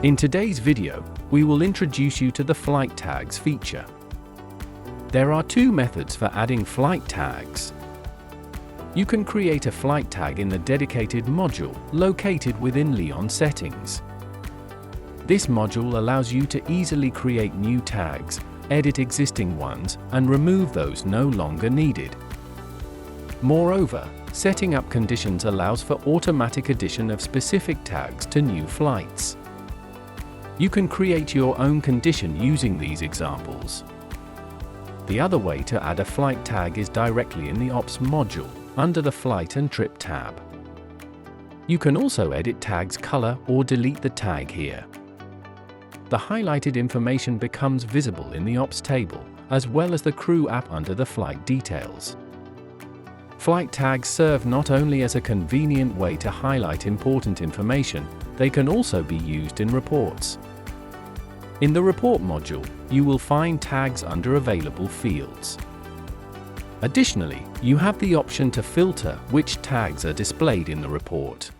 In today's video, we will introduce you to the flight tags feature. There are two methods for adding flight tags. You can create a flight tag in the dedicated module located within Leon settings. This module allows you to easily create new tags, edit existing ones, and remove those no longer needed. Moreover, setting up conditions allows for automatic addition of specific tags to new flights. You can create your own condition using these examples. The other way to add a flight tag is directly in the Ops module, under the Flight and Trip tab. You can also edit tags color or delete the tag here. The highlighted information becomes visible in the Ops table, as well as the Crew app under the flight details. Flight tags serve not only as a convenient way to highlight important information, they can also be used in reports. In the Report module, you will find tags under available fields. Additionally, you have the option to filter which tags are displayed in the report.